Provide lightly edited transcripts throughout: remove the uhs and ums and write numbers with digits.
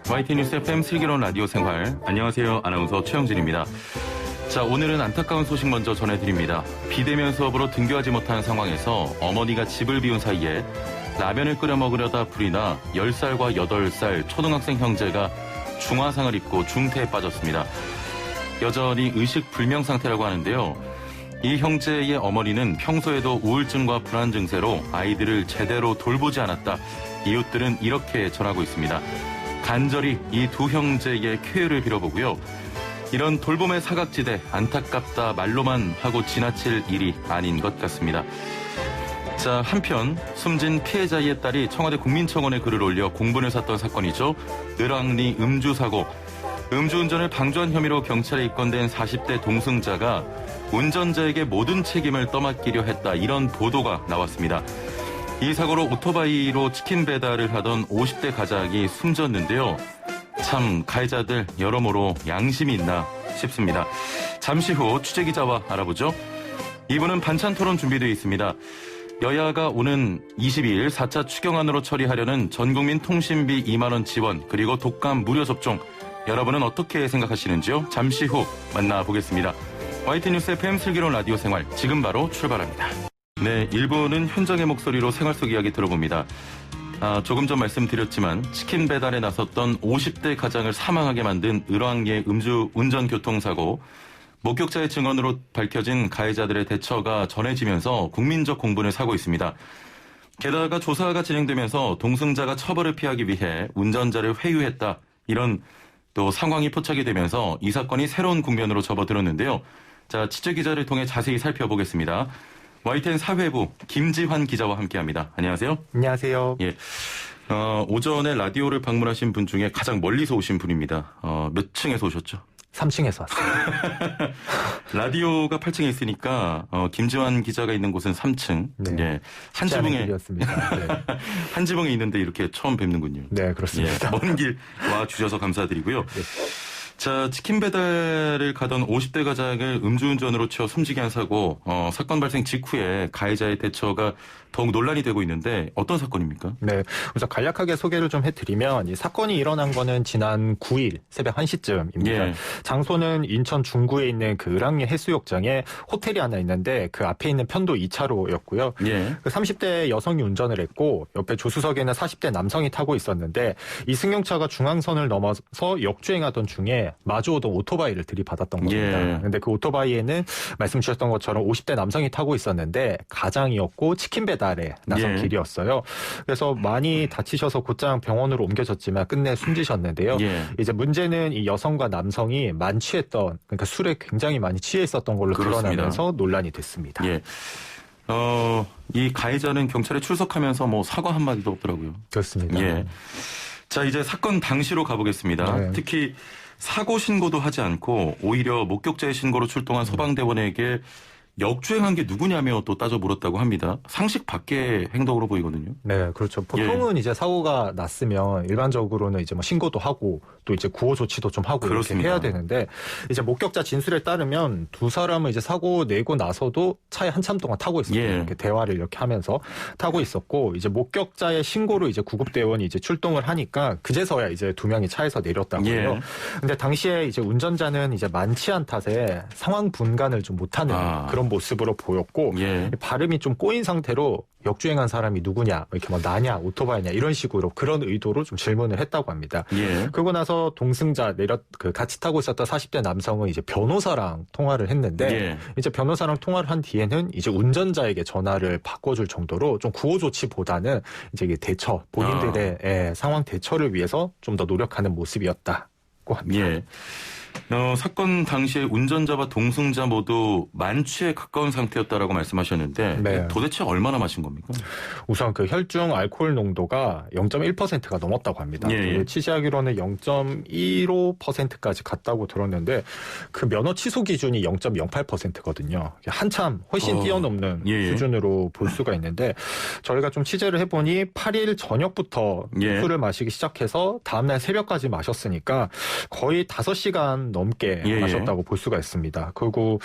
YT뉴스 FM 슬기로운 라디오 생활. 안녕하세요. 아나운서 최영진입니다. 자, 오늘은 안타까운 소식 먼저 전해드립니다. 비대면 수업으로 등교하지 못한 상황에서 어머니가 집을 비운 사이에 라면을 끓여 먹으려다 불이 나 10살과 8살 초등학생 형제가 중화상을 입고 중태에 빠졌습니다. 여전히 의식 불명 상태라고 하는데요. 이 형제의 어머니는 평소에도 우울증과 불안 증세로 아이들을 제대로 돌보지 않았다. 이웃들은 이렇게 전하고 있습니다. 간절히 이 두 형제의 쾌유를 빌어보고요. 이런 돌봄의 사각지대 안타깝다 말로만 하고 지나칠 일이 아닌 것 같습니다. 자, 한편 숨진 피해자의 딸이 청와대 국민청원에 글을 올려 공분을 샀던 사건이죠. 을왕리 음주 사고. 음주운전을 방조한 혐의로 경찰에 입건된 40대 동승자가 운전자에게 모든 책임을 떠맡기려 했다. 이런 보도가 나왔습니다. 이 사고로 오토바이로 치킨 배달을 하던 50대 가장이 숨졌는데요. 참 가해자들 여러모로 양심이 있나 싶습니다. 잠시 후 취재기자와 알아보죠. 이분은 반찬 토론 준비되어 있습니다. 여야가 오는 22일 4차 추경안으로 처리하려는 전국민 통신비 2만 원 지원 그리고 독감 무료 접종. 여러분은 어떻게 생각하시는지요? 잠시 후 만나보겠습니다. YT뉴스 FM 슬기로운 라디오 생활 지금 바로 출발합니다. 네, 1부는 현장의 목소리로 생활 속 이야기 들어봅니다. 조금 전 말씀드렸지만 치킨 배달에 나섰던 50대 가장을 사망하게 만든 을왕리의 음주 운전 교통사고. 목격자의 증언으로 밝혀진 가해자들의 대처가 전해지면서 국민적 공분을 사고 있습니다. 게다가 조사가 진행되면서 동승자가 처벌을 피하기 위해 운전자를 회유했다. 이런 또 상황이 포착이 되면서 이 사건이 새로운 국면으로 접어들었는데요. 자, 취재기자를 통해 자세히 살펴보겠습니다. YTN 사회부 김지환 기자와 함께합니다. 안녕하세요. 안녕하세요. 예, 오전에 라디오를 방문하신 분 중에 가장 멀리서 오신 분입니다. 몇 층에서 오셨죠? 3층에서 왔어요. 라디오가 8층에 있으니까 김지환 기자가 있는 곳은 3층. 네. 예, 한 지붕에 네. 한 지붕에 있는데 이렇게 처음 뵙는군요. 네, 그렇습니다. 예, 먼 길 와 주셔서 감사드리고요. 네. 자, 치킨 배달을 가던 50대 가장을 음주운전으로 치어 숨지게 한 사고, 사건 발생 직후에 가해자의 대처가 더욱 논란이 되고 있는데 어떤 사건입니까? 네, 우선 간략하게 소개를 좀 해드리면 이 사건이 일어난 거는 지난 9일 새벽 1시쯤입니다. 예. 장소는 인천 중구에 있는 그 을왕리 해수욕장에 호텔이 하나 있는데 그 앞에 있는 편도 2차로였고요. 예. 그 30대 여성이 운전을 했고 옆에 조수석에는 40대 남성이 타고 있었는데 이 승용차가 중앙선을 넘어서 역주행하던 중에 마주오던 오토바이를 들이받았던 겁니다. 예. 근데 그 오토바이에는 말씀 주셨던 것처럼 50대 남성이 타고 있었는데 가장이었고 치킨 배달에 나선 예. 길이었어요. 그래서 많이 다치셔서 곧장 병원으로 옮겨졌지만 끝내 숨지셨는데요. 예. 이제 문제는 이 여성과 남성이 만취했던, 그러니까 술에 굉장히 많이 취해 있었던 걸로 그렇습니다. 드러나면서 논란이 됐습니다. 예. 이 가해자는 경찰에 출석하면서 뭐 사과 한마디도 없더라고요. 그렇습니다. 예. 자, 이제 사건 당시로 가보겠습니다. 네. 특히 사고 신고도 하지 않고 오히려 목격자의 신고로 출동한 소방대원에게 역주행한 게 누구냐며 또 따져 물었다고 합니다. 상식 밖의 행동으로 보이거든요. 네, 그렇죠. 보통은 이제 사고가 났으면 일반적으로는 이제 뭐 신고도 하고 또 이제 구호 조치도 좀 하고 그렇습니다. 이렇게 해야 되는데 이제 목격자 진술에 따르면 두 사람은 이제 사고 내고 나서도 차에 한참 동안 타고 있었고 예. 이렇게 대화를 이렇게 하면서 타고 있었고 이제 목격자의 신고로 이제 구급대원이 이제 출동을 하니까 그제서야 이제 두 명이 차에서 내렸다고 해요. 예. 근데 당시에 이제 운전자는 이제 만취한 탓에 상황 분간을 좀 못하는 그런 모습으로 보였고 예. 발음이 좀 꼬인 상태로 역주행한 사람이 누구냐, 이렇게 뭐 나냐, 오토바이냐 이런 식으로 그런 의도로 좀 질문을 했다고 합니다. 예. 그러고 나서 동승자 같이 타고 있었던 40대 남성은 이제 변호사랑 통화를 했는데 예. 이제 변호사랑 통화를 한 뒤에는 이제 운전자에게 전화를 바꿔줄 정도로 좀 구호 조치보다는 이제 이게 대처, 본인들의 상황 대처를 위해서 좀 더 노력하는 모습이었다고 합니다. 예. 사건 당시에 운전자와 동승자 모두 만취에 가까운 상태였다라고 말씀하셨는데 네. 도대체 얼마나 마신 겁니까? 우선 그 혈중 알코올 농도가 0.1%가 넘었다고 합니다. 예. 취재하기로는 0.15%까지 갔다고 들었는데 그 면허 취소 기준이 0.08%거든요. 한참 훨씬 뛰어넘는 예. 수준으로 볼 수가 있는데 저희가 좀 취재를 해보니 8일 저녁부터 예. 술을 마시기 시작해서 다음날 새벽까지 마셨으니까 거의 5시간 넘게 예. 마셨다고 볼 수가 있습니다. 그리고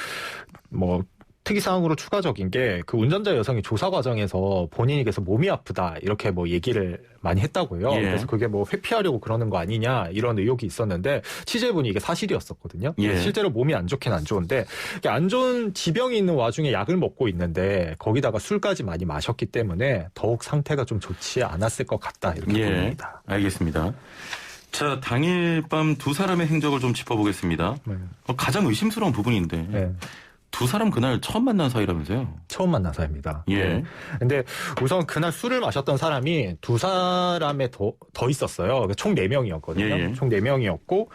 뭐 특이사항으로 추가적인 게 그 운전자 여성이 조사 과정에서 본인이 그래서 몸이 아프다 이렇게 뭐 얘기를 많이 했다고요. 예. 그래서 그게 뭐 회피하려고 그러는 거 아니냐 이런 의혹이 있었는데 취재해보니 이게 사실이었었거든요. 예. 실제로 몸이 안 좋긴 안 좋은데 이게 안 좋은 지병이 있는 와중에 약을 먹고 있는데 거기다가 술까지 많이 마셨기 때문에 더욱 상태가 좀 좋지 않았을 것 같다 이렇게 예. 보입니다. 알겠습니다. 자, 당일 밤 두 사람의 행적을 좀 짚어보겠습니다. 네. 가장 의심스러운 부분인데 네. 두 사람 그날 처음 만난 사이라면서요? 처음 만난 사이입니다. 예. 네. 근데 우선 그날 술을 마셨던 사람이 두 사람에 더 있었어요. 총 4명이었거든요. 예, 예. 총 4명이었고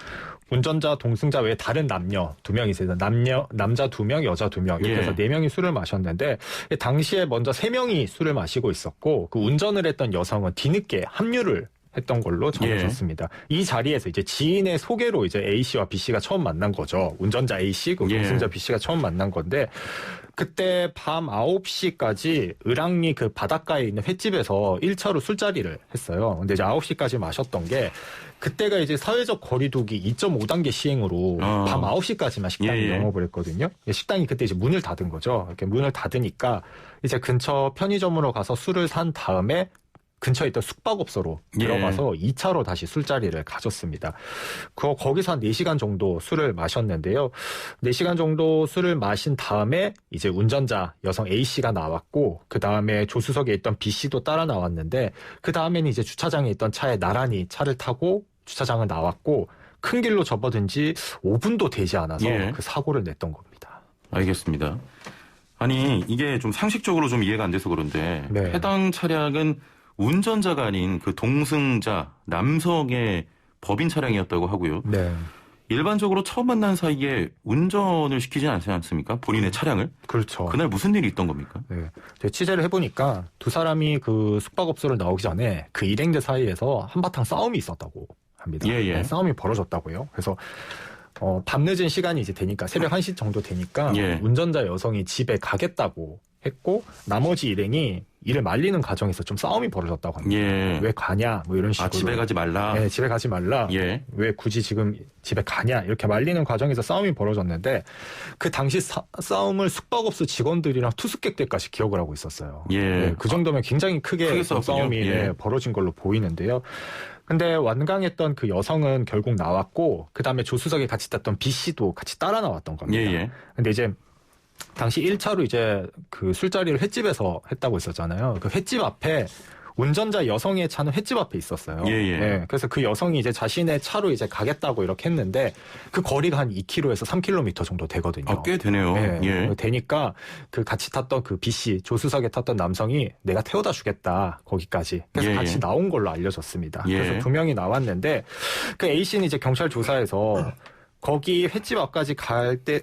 운전자, 동승자 외에 다른 남녀 2명이 있어요. 남자 2명, 여자 2명 이렇게 예. 해서 4명이 술을 마셨는데 당시에 먼저 3명이 술을 마시고 있었고 그 운전을 했던 여성은 뒤늦게 합류를 했던 걸로 전해졌습니다. 이 자리에서 이제 지인의 소개로 이제 A 씨와 B 씨가 처음 만난 거죠. 운전자 A 씨, 그 예. 동승자 B 씨가 처음 만난 건데 그때 밤 9시까지 을왕리 그 바닷가에 있는 횟집에서 1차로 술자리를 했어요. 근데 이제 9시까지 마셨던 게 그때가 이제 사회적 거리두기 2.5단계 시행으로 밤 9시까지만 식당이 예. 영업을 했거든요. 식당이 그때 이제 문을 닫은 거죠. 이렇게 문을 닫으니까 이제 근처 편의점으로 가서 술을 산 다음에 근처에 있던 숙박업소로 예. 들어가서 2차로 다시 술자리를 가졌습니다. 거기서 한 4시간 정도 술을 마셨는데요. 4시간 정도 술을 마신 다음에 이제 운전자 여성 A씨가 나왔고 그 다음에 조수석에 있던 B씨도 따라 나왔는데 그 다음에는 이제 주차장에 있던 차에 나란히 차를 타고 주차장을 나왔고 큰 길로 접어든 지 5분도 되지 않아서 예. 그 사고를 냈던 겁니다. 알겠습니다. 아니 이게 좀 상식적으로 좀 이해가 안 돼서 그런데 네. 해당 차량은 운전자가 아닌 그 동승자 남성의 법인 차량이었다고 하고요. 네. 일반적으로 처음 만난 사이에 운전을 시키지 않지 않습니까? 본인의 차량을? 그렇죠. 그날 무슨 일이 있던 겁니까? 네. 제가 취재를 해보니까 두 사람이 그 숙박업소를 나오기 전에 그 일행들 사이에서 한바탕 싸움이 있었다고 합니다. 예, 예. 네, 싸움이 벌어졌다고요. 그래서 밤늦은 시간이 이제 되니까 새벽 1시 정도 되니까 예. 운전자 여성이 집에 가겠다고 했고 나머지 일행이 이를 말리는 과정에서 좀 싸움이 벌어졌다고 합니다. 예. 왜 가냐 뭐 이런 식으로. 집에 가지 말라. 네, 집에 가지 말라. 예. 왜 굳이 지금 집에 가냐 이렇게 말리는 과정에서 싸움이 벌어졌는데 그 당시 싸움을 숙박업소 직원들이랑 투숙객들까지 기억을 하고 있었어요. 예. 네, 그 정도면 굉장히 크게 크게 좀 싸웠군요. 싸움이 예. 네, 벌어진 걸로 보이는데요. 근데 완강했던 그 여성은 결국 나왔고 그 다음에 조수석에 같이 탔던 B 씨도 같이 따라 나왔던 겁니다. 예, 예. 근데 이제 당시 1차로 이제 그 술자리를 횟집에서 했다고 했었잖아요. 그 횟집 앞에 운전자 여성의 차는 횟집 앞에 있었어요. 예, 예. 그래서 그 여성이 이제 자신의 차로 이제 가겠다고 이렇게 했는데 그 거리가 한 2km에서 3km 정도 되거든요. 꽤 되네요. 네, 예. 되니까 그 같이 탔던 그 B 씨 조수석에 탔던 남성이 내가 태워다 주겠다 거기까지. 그래서 예, 같이 예. 나온 걸로 알려졌습니다. 예. 그래서 2명이 나왔는데 그 A 씨는 이제 경찰 조사에서 거기 횟집 앞까지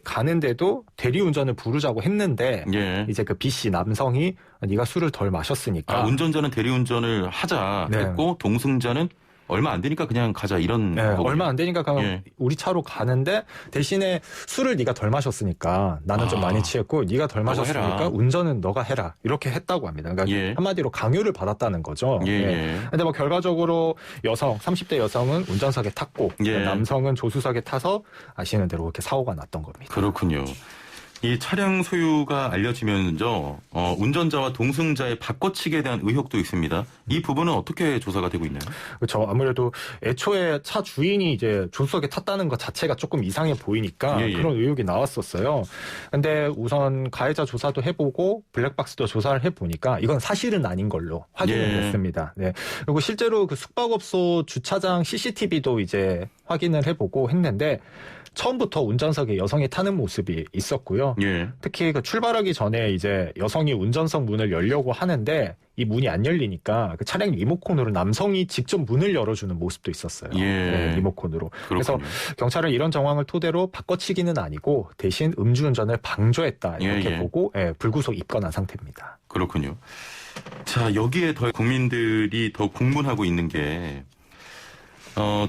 가는데도 대리운전을 부르자고 했는데 예. 이제 그 B 씨 남성이 네가 술을 덜 마셨으니까 운전자는 대리운전을 하자 네. 했고 동승자는 얼마 안 되니까 그냥 가자 이런 네, 거군요. 얼마 안 되니까 그냥 예. 우리 차로 가는데 대신에 술을 네가 덜 마셨으니까 나는 좀 많이 취했고 네가 덜 너가 마셨으니까 해라. 운전은 너가 해라 이렇게 했다고 합니다. 그러니까 예. 한마디로 강요를 받았다는 거죠. 예, 예. 예. 근데 뭐 결과적으로 30대 여성은 운전석에 탔고 예. 남성은 조수석에 타서 아시는 대로 이렇게 사고가 났던 겁니다. 그렇군요. 이 차량 소유가 알려지면서 운전자와 동승자의 바꿔치기에 대한 의혹도 있습니다. 이 부분은 어떻게 조사가 되고 있나요? 그렇죠. 아무래도 애초에 차 주인이 이제 조수석에 탔다는 것 자체가 조금 이상해 보이니까 예, 예. 그런 의혹이 나왔었어요. 근데 우선 가해자 조사도 해보고 블랙박스도 조사를 해보니까 이건 사실은 아닌 걸로 확인이 예. 됐습니다. 네. 그리고 실제로 그 숙박업소 주차장 CCTV도 이제 확인을 해보고 했는데 처음부터 운전석에 여성이 타는 모습이 있었고요. 예. 특히 그 출발하기 전에 이제 여성이 운전석 문을 열려고 하는데 이 문이 안 열리니까 그 차량 리모컨으로 남성이 직접 문을 열어주는 모습도 있었어요. 예. 네, 리모컨으로. 그래서 그렇군요. 경찰은 이런 정황을 토대로 바꿔치기는 아니고 대신 음주운전을 방조했다 이렇게 예, 예. 보고 불구속 입건한 상태입니다. 그렇군요. 자, 여기에 더 국민들이 더 궁금하고 있는 게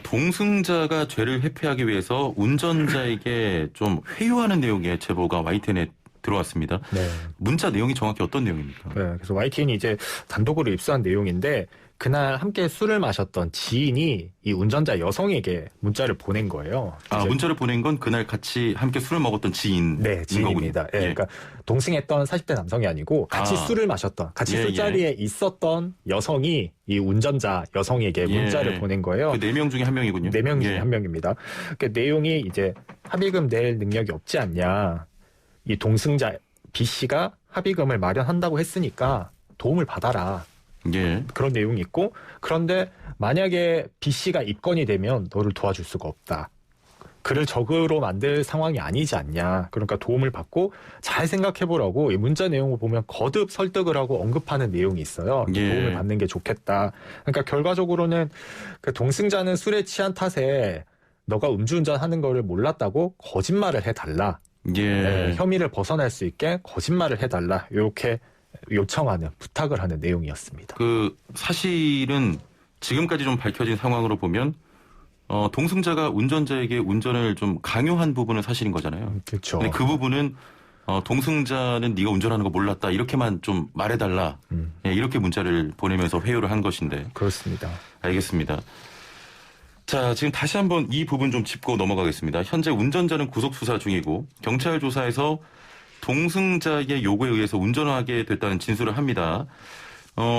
동승자가 죄를 회피하기 위해서 운전자에게 좀 회유하는 내용의 제보가 YTN에 들어왔습니다. 네. 문자 내용이 정확히 어떤 내용입니까? 네, 그래서 YTN이 이제 단독으로 입수한 내용인데 그날 함께 술을 마셨던 지인이 이 운전자 여성에게 문자를 보낸 거예요. 아, 문자를 보낸 건 그날 같이 함께 술을 먹었던 지인인 네, 지인입니다. 거군요. 예, 그러니까 동승했던 40대 남성이 아니고 같이 술을 마셨던, 같이 예, 술자리에 있었던 여성이 이 운전자 여성에게 문자를 보낸 거예요. 그 4명 중에 1명이군요. 4명 중에 1명입니다. 그 내용이 이제 합의금 낼 능력이 없지 않냐. 이 동승자 B 씨가 합의금을 마련한다고 했으니까 도움을 받아라. 예. 그런 내용이 있고, 그런데 만약에 B 씨가 입건이 되면 너를 도와줄 수가 없다. 그를 적으로 만들 상황이 아니지 않냐. 그러니까 도움을 받고 잘 생각해보라고 이 문자 내용을 보면 거듭 설득을 하고 언급하는 내용이 있어요. 예. 도움을 받는 게 좋겠다. 그러니까 결과적으로는 그 동승자는 술에 취한 탓에 너가 음주운전하는 거를 몰랐다고 거짓말을 해달라. 예. 혐의를 벗어날 수 있게 거짓말을 해달라. 이렇게 요청하는, 부탁을 하는 내용이었습니다. 그 사실은 지금까지 좀 밝혀진 상황으로 보면 동승자가 운전자에게 운전을 좀 강요한 부분은 사실인 거잖아요. 그렇죠. 근데 그 부분은 동승자는 네가 운전하는 거 몰랐다 이렇게만 좀 말해달라. 예, 이렇게 문자를 보내면서 회유를 한 것인데. 그렇습니다. 알겠습니다. 자, 지금 다시 한번 이 부분 좀 짚고 넘어가겠습니다. 현재 운전자는 구속 수사 중이고 경찰 조사에서 동승자의 요구에 의해서 운전하게 됐다는 진술을 합니다.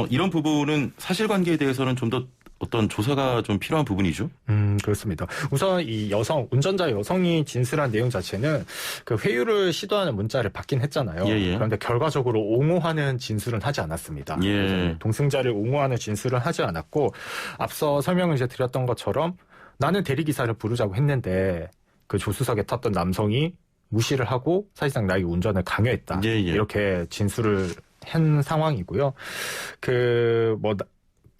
이런 부분은 사실관계에 대해서는 좀 더 어떤 조사가 좀 필요한 부분이죠? 그렇습니다. 우선 이 운전자 여성이 진술한 내용 자체는 그 회유를 시도하는 문자를 받긴 했잖아요. 예. 그런데 결과적으로 옹호하는 진술은 하지 않았습니다. 예. 동승자를 옹호하는 진술은 하지 않았고, 앞서 설명을 이제 드렸던 것처럼 나는 대리기사를 부르자고 했는데 그 조수석에 탔던 남성이 무시를 하고 사실상 나에게 운전을 강요했다. 예. 이렇게 진술을 한 상황이고요.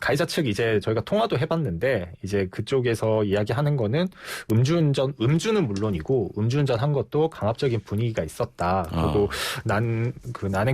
가해자 측 이제 저희가 통화도 해봤는데 이제 그쪽에서 이야기하는 거는 음주는 물론이고 음주운전 한 것도 강압적인 분위기가 있었다. 그리고 나는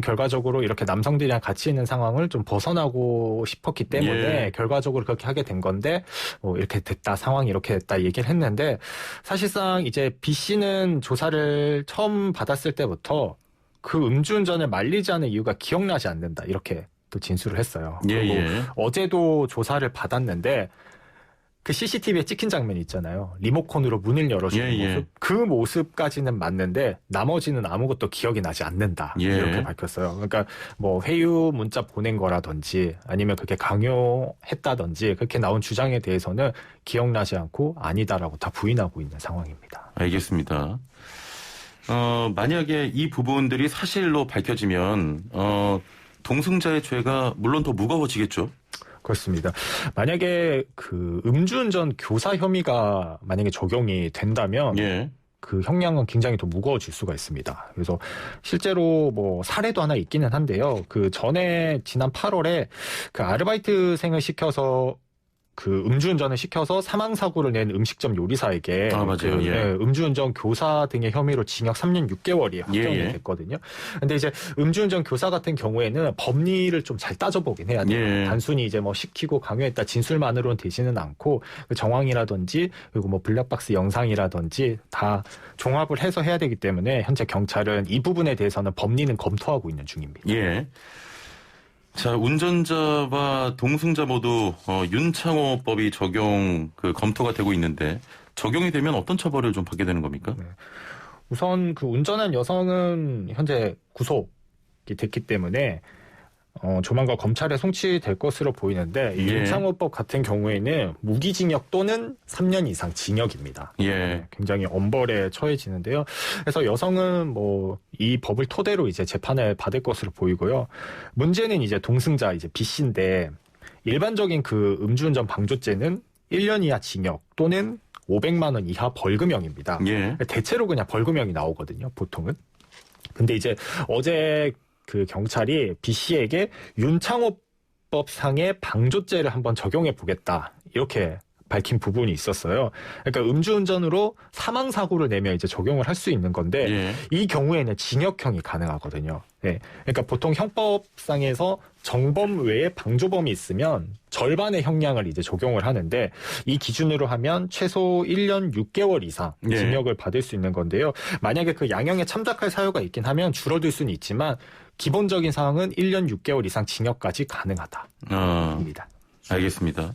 결과적으로 이렇게 남성들이랑 같이 있는 상황을 좀 벗어나고 싶었기 때문에 결과적으로 그렇게 하게 된 건데 이렇게 됐다, 상황이 이렇게 됐다 얘기를 했는데, 사실상 이제 B 씨는 조사를 처음 받았을 때부터 그 음주운전을 말리지 않은 이유가 기억나지 않는다, 이렇게 또 진술을 했어요. 그리고 어제도 조사를 받았는데 그 CCTV에 찍힌 장면이 있잖아요. 리모컨으로 문을 열어주는 모습. 그 모습까지는 맞는데 나머지는 아무것도 기억이 나지 않는다. 이렇게 밝혔어요. 그러니까 회유 문자 보낸 거라든지 아니면 그렇게 강요했다든지 그렇게 나온 주장에 대해서는 기억나지 않고 아니다라고 다 부인하고 있는 상황입니다. 알겠습니다. 만약에 이 부분들이 사실로 밝혀지면 동승자의 죄가 물론 더 무거워지겠죠? 그렇습니다. 만약에 그 음주운전 교사 혐의가 만약에 적용이 된다면 그 형량은 굉장히 더 무거워질 수가 있습니다. 그래서 실제로 사례도 하나 있기는 한데요. 그 전에 지난 8월에 그 아르바이트생을 시켜서 그 음주운전을 시켜서 사망사고를 낸 음식점 요리사에게 맞아요. 음주운전 교사 등의 혐의로 징역 3년 6개월이 확정이 됐거든요. 근데 이제 음주운전 교사 같은 경우에는 법리를 좀 잘 따져보긴 해야 돼요. 단순히 이제 시키고 강요했다 진술만으로는 되지는 않고 그 정황이라든지 그리고 블랙박스 영상이라든지 다 종합을 해서 해야 되기 때문에 현재 경찰은 이 부분에 대해서는 법리는 검토하고 있는 중입니다. 자, 운전자와 동승자 모두 윤창호법이 검토가 되고 있는데 적용이 되면 어떤 처벌을 좀 받게 되는 겁니까? 우선 그 운전한 여성은 현재 구속이 됐기 때문에 조만간 검찰에 송치될 것으로 보이는데 이 윤창호법 같은 경우에는 무기징역 또는 3년 이상 징역입니다. 굉장히 엄벌에 처해지는데요. 그래서 여성은 이 법을 토대로 이제 재판을 받을 것으로 보이고요. 문제는 이제 동승자 이제 B 씨인데 일반적인 그 음주운전 방조죄는 1년 이하 징역 또는 500만 원 이하 벌금형입니다. 대체로 그냥 벌금형이 나오거든요, 보통은. 근데 이제 어제 그 경찰이 B 씨에게 윤창호법상의 방조죄를 한번 적용해 보겠다, 이렇게 밝힌 부분이 있었어요. 그러니까 음주운전으로 사망사고를 내면 이제 적용을 할 수 있는 건데 이 경우에는 징역형이 가능하거든요. 그러니까 보통 형법상에서 정범 외에 방조범이 있으면 절반의 형량을 이제 적용을 하는데 이 기준으로 하면 최소 1년 6개월 이상 징역을 받을 수 있는 건데요. 만약에 그 양형에 참작할 사유가 있긴 하면 줄어들 수는 있지만 기본적인 상황은 1년 6개월 이상 징역까지 가능하다입니다. 알겠습니다.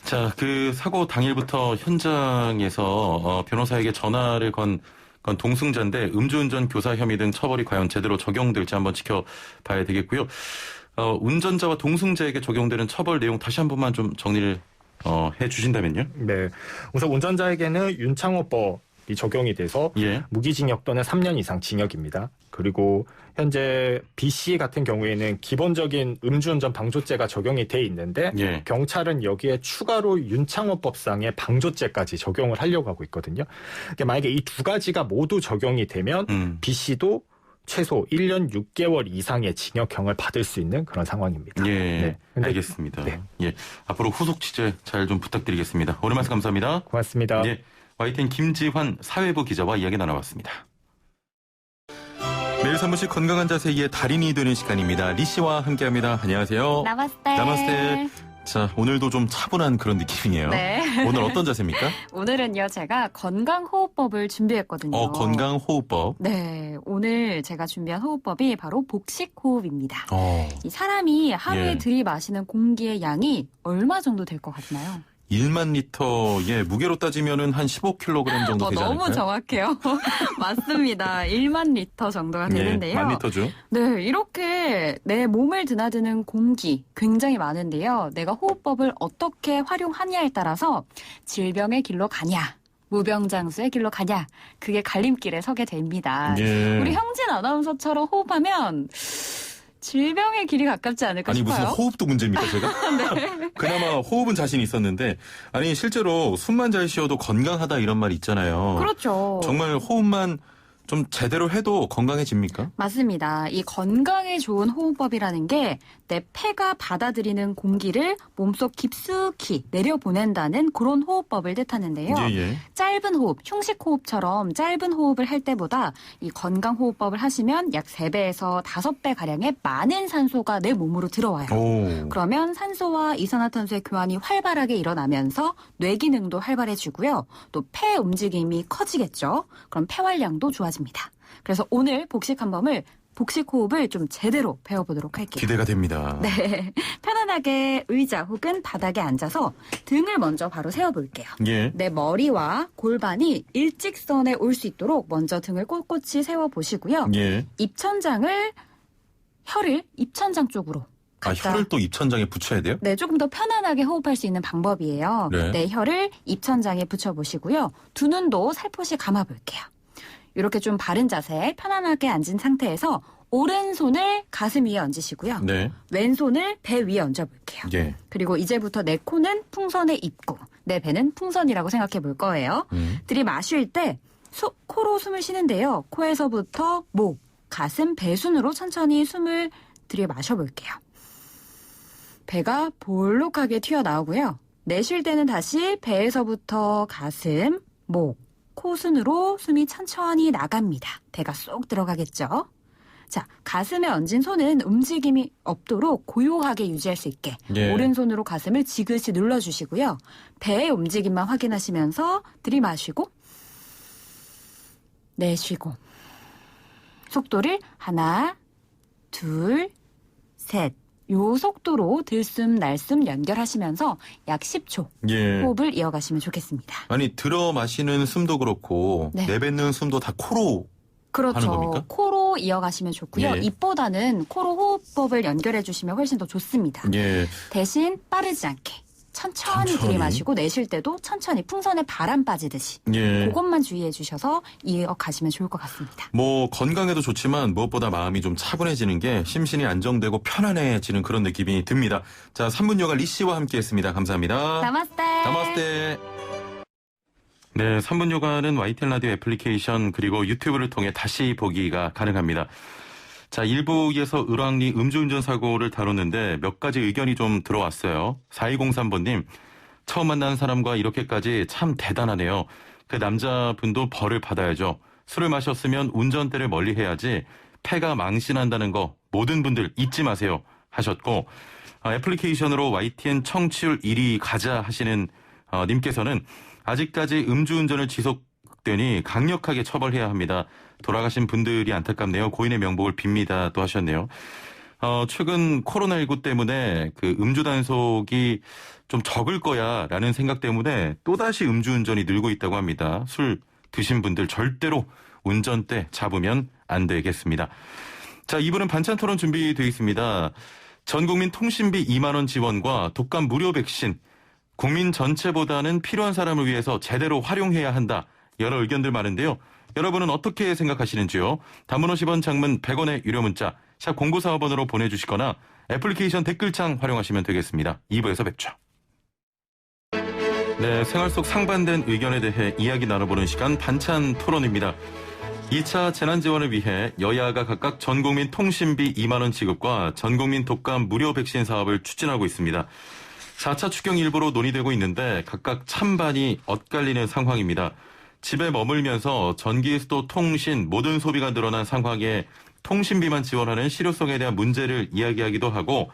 자, 그 사고 당일부터 현장에서 변호사에게 전화를 건 동승자인데 음주운전 교사 혐의 등 처벌이 과연 제대로 적용될지 한번 지켜봐야 되겠고요. 운전자와 동승자에게 적용되는 처벌 내용 다시 한 번만 좀 정리를 해주신다면요. 네, 우선 운전자에게는 윤창호법이 적용이 돼서 예. 무기징역 또는 3년 이상 징역입니다. 그리고 현재 B씨 같은 경우에는 기본적인 음주운전 방조죄가 적용이 돼 있는데 예. 경찰은 여기에 추가로 윤창호법상의 방조죄까지 적용을 하려고 하고 있거든요. 그러니까 만약에 이 두 가지가 모두 적용이 되면 B씨도 최소 1년 6개월 이상의 징역형을 받을 수 있는 그런 상황입니다. 예, 네. 근데, 알겠습니다. 네. 예, 앞으로 후속 취재 잘 좀 부탁드리겠습니다. 오늘 말씀 감사합니다. 고맙습니다. 예, YTN 김지환 사회부 기자와 이야기 나눠봤습니다. 매일 사무실 건강한 자세의 달인이 되는 시간입니다. 리 씨와 함께합니다. 안녕하세요. 나마스테. 나마스테. 자, 오늘도 좀 차분한 그런 느낌이에요. 네. 오늘 어떤 자세입니까? 오늘은요, 제가 건강호흡법을 준비했거든요. 건강호흡법. 네. 오늘 제가 준비한 호흡법이 바로 복식호흡입니다. 어. 이 사람이 하루에 예. 들이마시는 공기의 양이 얼마 정도 될 것 같나요? 1만 리터의 무게로 따지면은 한 15kg 정도 되지 않을까요? 너무 정확해요. 맞습니다. 1만 리터 정도가 되는데요. 예, 1,000리터죠. 네, 이렇게 내 몸을 드나드는 공기 굉장히 많은데요. 내가 호흡법을 어떻게 활용하냐에 따라서 질병의 길로 가냐, 무병장수의 길로 가냐, 그게 갈림길에 서게 됩니다. 예. 우리 형진 아나운서처럼 호흡하면 질병의 길이 가깝지 않을까 아니 싶어요. 무슨 호흡도 문제입니까 제가? 네. 그나마 호흡은 자신 있었는데 아니 실제로 숨만 잘 쉬어도 건강하다 이런 말 있잖아요. 그렇죠. 정말 호흡만 좀 제대로 해도 건강해집니까? 맞습니다. 이 건강에 좋은 호흡법이라는 게 내 폐가 받아들이는 공기를 몸속 깊숙이 내려보낸다는 그런 호흡법을 뜻하는데요. 예. 짧은 호흡, 흉식 호흡처럼 짧은 호흡을 할 때보다 이 건강 호흡법을 하시면 약 3배에서 5배 가량의 많은 산소가 내 몸으로 들어와요. 오. 그러면 산소와 이산화탄소의 교환이 활발하게 일어나면서 뇌 기능도 활발해지고요. 또 폐 움직임이 커지겠죠. 그럼 폐활량도 좋아집니다. 그래서 오늘 복식호흡을 좀 제대로 배워보도록 할게요. 기대가 됩니다. 네, 편안하게 의자 혹은 바닥에 앉아서 등을 먼저 바로 세워볼게요. 예. 내 머리와 골반이 일직선에 올 수 있도록 먼저 등을 꼿꼿이 세워보시고요. 예. 혀를 입천장 쪽으로 갖다. 혀를 또 입천장에 붙여야 돼요? 네, 조금 더 편안하게 호흡할 수 있는 방법이에요. 네. 내 혀를 입천장에 붙여보시고요. 두 눈도 살포시 감아볼게요. 이렇게 좀 바른 자세, 편안하게 앉은 상태에서 오른손을 가슴 위에 얹으시고요. 네. 왼손을 배 위에 얹어볼게요. 예. 그리고 이제부터 내 코는 풍선의 입구, 내 배는 풍선이라고 생각해 볼 거예요. 들이마실 때 코로 숨을 쉬는데요. 코에서부터 목, 가슴, 배 순으로 천천히 숨을 들이마셔 볼게요. 배가 볼록하게 튀어나오고요. 내쉴 때는 다시 배에서부터 가슴, 목, 코 순으로 숨이 천천히 나갑니다. 배가 쏙 들어가겠죠? 자, 가슴에 얹은 손은 움직임이 없도록 고요하게 유지할 수 있게 예. 오른손으로 가슴을 지그시 눌러주시고요. 배의 움직임만 확인하시면서 들이마시고 내쉬고 속도를 하나, 둘, 셋 요 속도로 들숨 날숨 연결하시면서 약 10초 예. 호흡을 이어가시면 좋겠습니다. 아니 들어 마시는 숨도 그렇고 네. 내뱉는 숨도 다 코로 하는 그렇죠. 겁니까? 코로 이어가시면 좋고요. 예. 입보다는 코로 호흡법을 연결해 주시면 훨씬 더 좋습니다. 예. 대신 빠르지 않게 천천히 들이마시고 내쉴 때도 천천히 풍선에 바람 빠지듯이 예. 그것만 주의해 주셔서 이어가시면 좋을 것 같습니다. 뭐 건강에도 좋지만 무엇보다 마음이 좀 차분해지는 게 심신이 안정되고 편안해지는 그런 느낌이 듭니다. 자, 3분여가 리 씨와 함께했습니다. 감사합니다. 나마스테. 나마스테. 네, 3분 요가는 YTN 라디오 애플리케이션 그리고 유튜브를 통해 다시 보기가 가능합니다. 자, 1부에서 을왕리 음주운전 사고를 다뤘는데 몇 가지 의견이 좀 들어왔어요. 4203번님, 처음 만난 사람과 이렇게까지 참 대단하네요. 그 남자분도 벌을 받아야죠. 술을 마셨으면 운전대를 멀리 해야지 폐가 망신한다는 거 모든 분들 잊지 마세요 하셨고, 애플리케이션으로 YTN 청취율 1위 가자 하시는 님께서는 아직까지 음주운전을 지속되니 강력하게 처벌해야 합니다. 돌아가신 분들이 안타깝네요. 고인의 명복을 빕니다. 또 하셨네요. 최근 코로나19 때문에 그 음주 단속이 좀 적을 거야라는 생각 때문에 또다시 음주운전이 늘고 있다고 합니다. 술 드신 분들 절대로 운전대 잡으면 안 되겠습니다. 자, 2부는 반찬 토론 준비되어 있습니다. 전국민 통신비 2만 원 지원과 독감 무료 백신, 국민 전체보다는 필요한 사람을 위해서 제대로 활용해야 한다. 여러 의견들 많은데요. 여러분은 어떻게 생각하시는지요? 단문 50원, 장문 100원의 유료 문자 샵 0945번으로 보내주시거나 애플리케이션 댓글창 활용하시면 되겠습니다. 2부에서 뵙죠. 네, 생활 속 상반된 의견에 대해 이야기 나눠보는 시간 반찬 토론입니다. 2차 재난지원을 위해 여야가 각각 전국민 통신비 2만 원 지급과 전국민 독감 무료 백신 사업을 추진하고 있습니다. 4차 추경 일부로 논의되고 있는데 각각 찬반이 엇갈리는 상황입니다. 집에 머물면서 전기, 수도, 통신 모든 소비가 늘어난 상황에 통신비만 지원하는 실효성에 대한 문제를 이야기하기도 하고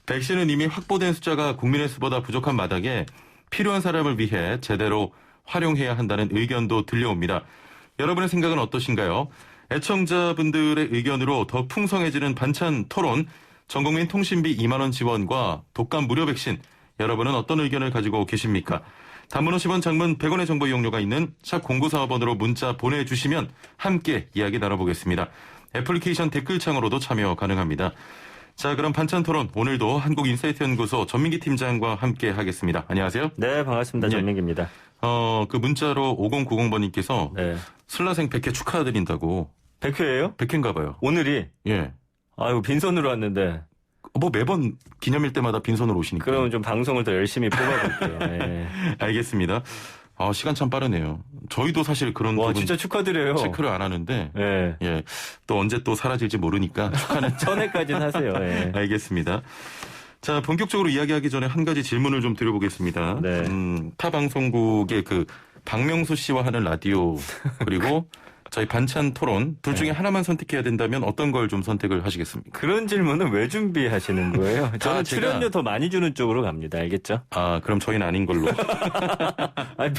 백신은 이미 확보된 숫자가 국민의 수보다 부족한 마당에 필요한 사람을 위해 제대로 활용해야 한다는 의견도 들려옵니다. 여러분의 생각은 어떠신가요? 애청자분들의 의견으로 더 풍성해지는 반찬 토론, 전국민 통신비 2만 원 지원과 독감 무료 백신, 여러분은 어떤 의견을 가지고 계십니까? 단문 50원, 장문 100원의 정보 이용료가 있는 샵 0945번으로 문자 보내주시면 함께 이야기 나눠보겠습니다. 애플리케이션 댓글창으로도 참여 가능합니다. 자, 그럼 반찬 토론 오늘도 한국인사이트연구소 전민기 팀장과 함께 하겠습니다. 안녕하세요. 네, 반갑습니다. 전민기입니다. 그 문자로 5090번님께서 네. 슬라생 100회 축하드린다고. 100회예요? 100회인가 봐요. 오늘이? 예. 아유, 빈손으로 왔는데. 뭐 매번 기념일 때마다 빈손으로 오시니까. 그러면 좀 방송을 더 열심히 뽑아볼게요. 네. 알겠습니다. 시간 참 빠르네요. 저희도 사실 그런 와, 부분 진짜 축하드려요. 체크를 안 하는데. 네. 예. 또 언제 또 사라질지 모르니까 축하는 전에까지는 하세요. 네. 알겠습니다. 자, 본격적으로 이야기하기 전에 한 가지 질문을 좀 드려보겠습니다. 네. 타 방송국의 그 박명수 씨와 하는 라디오 그리고 저희 반찬 토론 둘 중에 하나만 선택해야 된다면 어떤 걸 좀 선택을 하시겠습니까? 그런 질문은 왜 준비하시는 거예요? 저는 제가- 출연료 더 많이 주는 쪽으로 갑니다. 알겠죠? 그럼 저희는 아닌 걸로.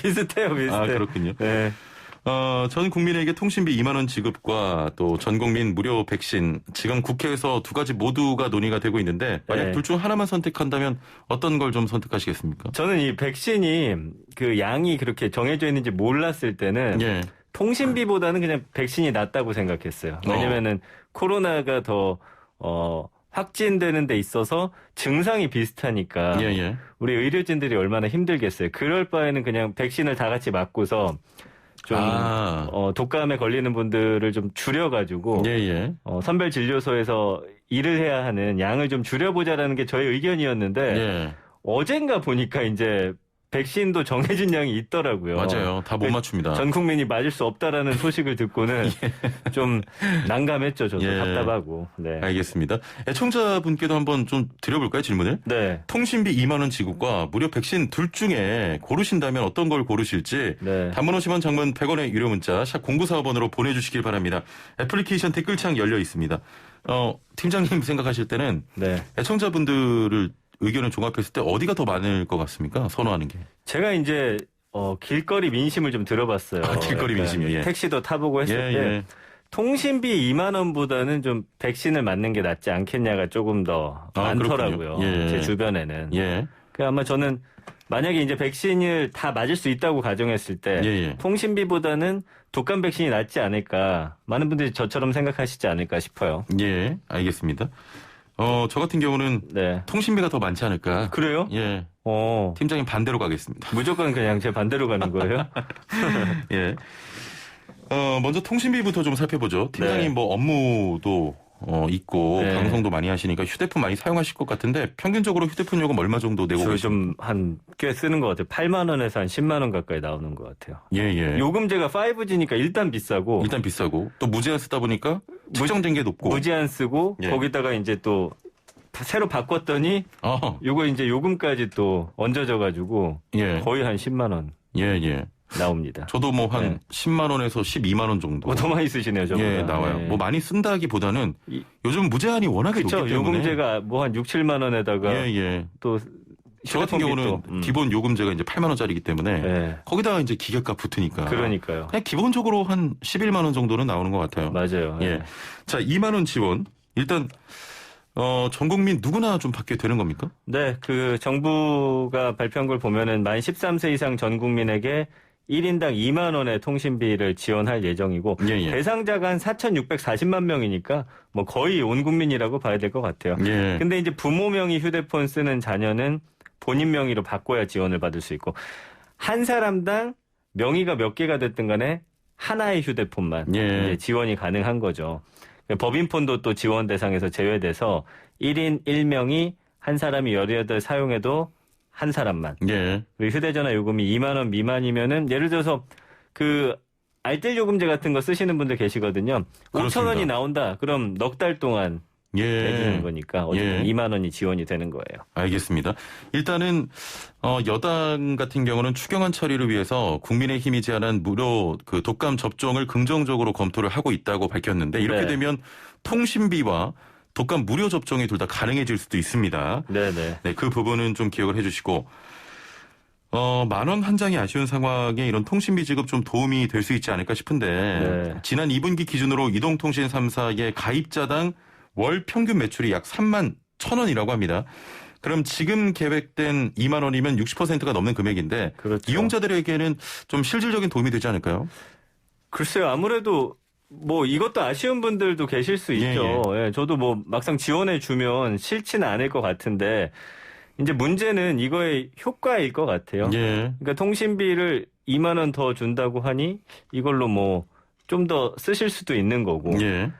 비슷해요, 비슷해요. 그렇군요. 네. 전 국민에게 통신비 2만 원 지급과 또 전 국민 무료 백신 지금 국회에서 두 가지 모두가 논의가 되고 있는데 만약 네. 둘 중 하나만 선택한다면 어떤 걸 좀 선택하시겠습니까? 저는 이 백신이 그 양이 그렇게 정해져 있는지 몰랐을 때는 예. 통신비보다는 그냥 백신이 낫다고 생각했어요. 왜냐면은 코로나가 더 확진되는 데 있어서 증상이 비슷하니까 예. 우리 의료진들이 얼마나 힘들겠어요. 그럴 바에는 그냥 백신을 다 같이 맞고서 좀 독감에 걸리는 분들을 좀 줄여가지고 예. 선별 진료소에서 일을 해야 하는 양을 좀 줄여보자라는 게 저의 의견이었는데 예. 어젠가 보니까 이제 백신도 정해진 양이 있더라고요. 맞아요. 다 못 맞춥니다. 전 국민이 맞을 수 없다라는 소식을 듣고는 좀 난감했죠. 저도 예. 답답하고. 네. 알겠습니다. 애청자분께도 한번 좀 드려볼까요, 질문을? 네. 통신비 2만 원 지급과 무료 백신 둘 중에 고르신다면 어떤 걸 고르실지 네. 단문 50원, 장문 100원의 유료 문자 샵 0945번으로 보내주시길 바랍니다. 애플리케이션 댓글창 열려 있습니다. 팀장님 생각하실 때는 네. 애청자분들을 의견을 종합했을 때 어디가 더 많을 것 같습니까? 선호하는 게. 제가 이제 길거리 민심을 좀 들어봤어요. 길거리 약간 민심이요. 예. 택시도 타보고 했을 때 통신비 2만 원보다는 좀 백신을 맞는 게 낫지 않겠냐가 조금 더 많더라고요. 예. 제 주변에는. 예. 아마 저는 만약에 이제 백신을 다 맞을 수 있다고 가정했을 때 예. 통신비보다는 독감 백신이 낫지 않을까. 많은 분들이 저처럼 생각하시지 않을까 싶어요. 예, 알겠습니다. 저 같은 경우는 네. 통신비가 더 많지 않을까. 그래요? 예. 팀장님 반대로 가겠습니다. 무조건 그냥 제 반대로 가는 거예요? 예. 먼저 통신비부터 좀 살펴보죠. 팀장님 네. 뭐 업무도 있고 네. 방송도 많이 하시니까 휴대폰 많이 사용하실 것 같은데 평균적으로 휴대폰 요금 얼마 정도 내고 저 계십니까? 좀 한 꽤 쓰는 것 같아요. 8만 원에서 한 10만 원 가까이 나오는 것 같아요. 예. 요금제가 5G니까 일단 비싸고 일단 비싸고 또 무제한 쓰다 보니까 측정된 게 높고. 무제한 쓰고 예. 거기다가 이제 또 새로 바꿨더니 요거 이제 요금까지 또 얹어져 가지고 예. 거의 한 10만 원 예. 나옵니다. 저도 뭐 한 네. 10만 원에서 12만 원 정도. 더 많이 쓰시네요, 저보다. 예, 나와요. 네. 뭐 많이 쓴다기보다는 요즘 무제한이 워낙에 그렇죠. 높기 때문에. 요금제가 뭐 한 6, 7만 원에다가 예. 또 저 같은 경우는 기본 요금제가 이제 8만 원짜리이기 때문에 네. 거기다가 이제 기계값 붙으니까. 그러니까요. 그냥 기본적으로 한 11만 원 정도는 나오는 것 같아요. 맞아요. 예. 자, 2만 원 지원. 일단 전 국민 누구나 좀 받게 되는 겁니까? 네, 그 정부가 발표한 걸 보면은 만 13세 이상 전 국민에게 1인당 2만 원의 통신비를 지원할 예정이고 예, 예. 대상자가 한 4,640만 명이니까 뭐 거의 온 국민이라고 봐야 될 것 같아요. 예. 근데 이제 부모 명의 휴대폰 쓰는 자녀는 본인 명의로 바꿔야 지원을 받을 수 있고 한 사람당 명의가 몇 개가 됐든 간에 하나의 휴대폰만 예. 이제 지원이 가능한 거죠. 법인폰도 또 지원 대상에서 제외돼서 1인 1명이 한 사람이 18 사용해도 한 사람만. 예. 그리고 휴대전화 요금이 2만 원 미만이면은 예를 들어서 그 알뜰 요금제 같은 거 쓰시는 분들 계시거든요. 5천 원이 나온다. 그럼 넉 달 동안 내주는 거니까 어쨌든 2만 원이 지원이 되는 거예요. 알겠습니다. 일단은 여당 같은 경우는 추경안 처리를 위해서 국민의힘이 제안한 무료 그 독감 접종을 긍정적으로 검토를 하고 있다고 밝혔는데 이렇게 네. 되면 통신비와 독감 무료 접종이 둘 다 가능해질 수도 있습니다. 네네. 네, 그 부분은 좀 기억을 해주시고 10,000원 한 장이 아쉬운 상황에 이런 통신비 지급 좀 도움이 될 수 있지 않을까 싶은데 네. 지난 2분기 기준으로 이동통신 3사의 가입자당 월 평균 매출이 약 31,000원이라고 합니다. 그럼 지금 계획된 2만 원이면 60%가 넘는 금액인데 그렇죠. 이용자들에게는 좀 실질적인 도움이 되지 않을까요? 글쎄요. 아무래도 뭐 이것도 아쉬운 분들도 계실 수 있죠. 예, 저도 뭐 막상 지원해 주면 싫지는 않을 것 같은데 이제 문제는 이거의 효과일 것 같아요. 예. 그러니까 통신비를 2만 원 더 준다고 하니 이걸로 뭐 좀 더 쓰실 수도 있는 거고. 예.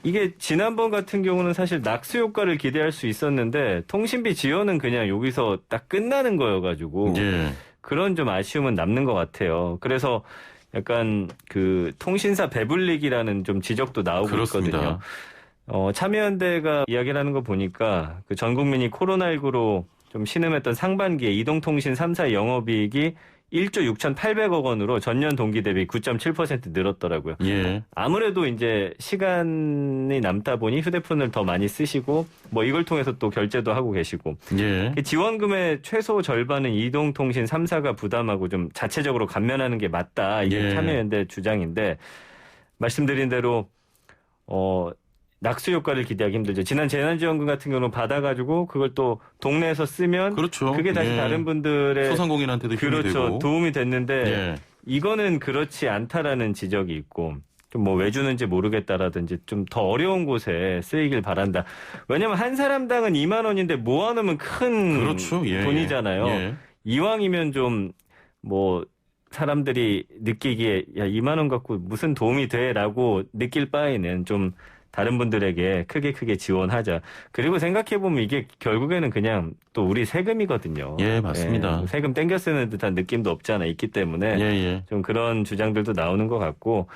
이게 지난번 같은 경우는 사실 낙수 효과를 기대할 수 있었는데 통신비 지원은 그냥 여기서 딱 끝나는 거여가지고 예. 그런 좀 아쉬움은 남는 것 같아요. 그래서 약간 그 통신사 배불리기라는 좀 지적도 나오고 그렇습니다. 있거든요. 참여연대가 이야기를 하는 거 보니까 그 전 국민이 코로나19로 좀 신음했던 상반기에 이동통신 3사 영업이익이 1조 6,800억 원으로 전년 동기 대비 9.7% 늘었더라고요. 예. 아무래도 이제 시간이 남다 보니 휴대폰을 더 많이 쓰시고 뭐 이걸 통해서 또 결제도 하고 계시고 예. 지원금의 최소 절반은 이동통신 3사가 부담하고 좀 자체적으로 감면하는 게 맞다. 이게 예. 참여연대 주장인데 말씀드린 대로 낙수 효과를 기대하기 힘들죠. 지난 재난지원금 같은 경우는 받아가지고 그걸 또 동네에서 쓰면 그렇죠. 그게 다시 예. 다른 분들의 소상공인한테도 힘이 그렇죠. 되고. 도움이 됐는데 예. 이거는 그렇지 않다라는 지적이 있고 좀 뭐 왜 주는지 모르겠다라든지 좀 더 어려운 곳에 쓰이길 바란다. 왜냐하면 한 사람당은 2만 원인데 모아놓으면 큰 그렇죠. 예. 돈이잖아요. 예. 이왕이면 좀 뭐 사람들이 느끼기에 야 2만 원 갖고 무슨 도움이 돼라고 느낄 바에는 좀 다른 분들에게 크게 지원하자. 그리고 생각해보면 이게 결국에는 그냥 또 우리 세금이거든요. 예, 맞습니다. 예, 세금 땡겨 쓰는 듯한 느낌도 없지 않아 있기 때문에 예. 좀 그런 주장들도 나오는 것 같고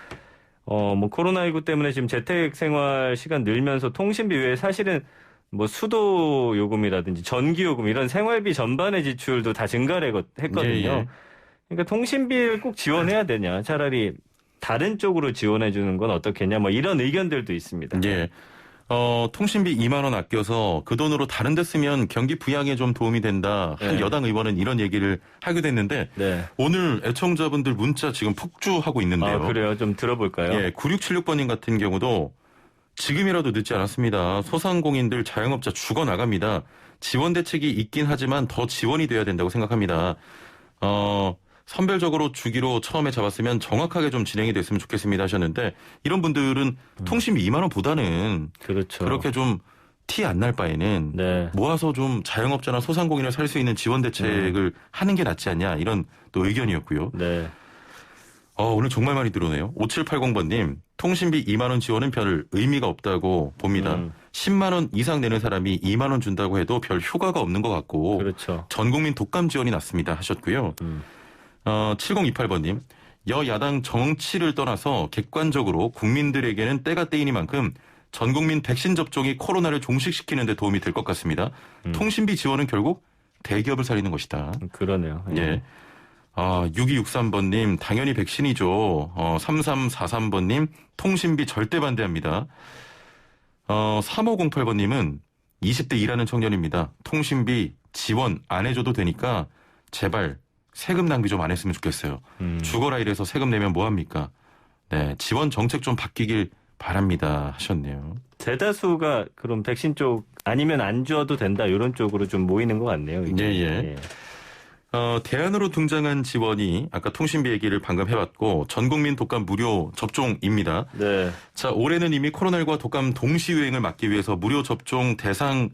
뭐 코로나19 때문에 지금 재택생활 시간 늘면서 통신비 외에 사실은 뭐 수도 요금이라든지 전기 요금 이런 생활비 전반의 지출도 다 증가를 했거든요. 예. 그러니까 통신비를 꼭 지원해야 되냐. 차라리 다른 쪽으로 지원해 주는 건 어떻겠냐. 뭐 이런 의견들도 있습니다. 예. 통신비 2만 원 아껴서 그 돈으로 다른 데 쓰면 경기 부양에 좀 도움이 된다. 한 네. 여당 의원은 이런 얘기를 하게 됐는데 네. 오늘 애청자분들 문자 지금 폭주하고 있는데요. 아, 그래요? 좀 들어볼까요? 예, 9676번님 같은 경우도 지금이라도 늦지 않았습니다. 소상공인들 자영업자 죽어나갑니다. 지원 대책이 있긴 하지만 더 지원이 돼야 된다고 생각합니다. 선별적으로 주기로 처음에 잡았으면 정확하게 좀 진행이 됐으면 좋겠습니다 하셨는데 이런 분들은 통신비 2만 원보다는 그렇죠. 그렇게 좀 티 안 날 바에는 네. 모아서 좀 자영업자나 소상공인을 살 수 있는 지원 대책을 하는 게 낫지 않냐 이런 또 의견이었고요. 네. 오늘 정말 많이 들어오네요. 5780번님 통신비 2만 원 지원은 별 의미가 없다고 봅니다. 10만 원 이상 내는 사람이 2만 원 준다고 해도 별 효과가 없는 것 같고 그렇죠. 전 국민 독감 지원이 낫습니다 하셨고요. 7028번님 여야당 정치를 떠나서 객관적으로 국민들에게는 때가 때이니만큼 전 국민 백신 접종이 코로나를 종식시키는 데 도움이 될 것 같습니다. 통신비 지원은 결국 대기업을 살리는 것이다. 그러네요. 예. 6263번님 당연히 백신이죠. 3343번님 통신비 절대 반대합니다. 3508번님은 20대 일하는 청년입니다. 통신비 지원 안 해줘도 되니까 제발 세금 낭비 좀 안 했으면 좋겠어요. 죽어라 이래서 세금 내면 뭐합니까? 네, 지원 정책 좀 바뀌길 바랍니다 하셨네요. 대다수가 그럼 백신 쪽 아니면 안 줘도 된다 이런 쪽으로 좀 모이는 것 같네요. 이게. 예. 대안으로 등장한 지원이 아까 통신비 얘기를 방금 해봤고 전 국민 독감 무료 접종입니다. 네. 자, 올해는 이미 코로나19와 독감 동시 유행을 막기 위해서 무료 접종 대상을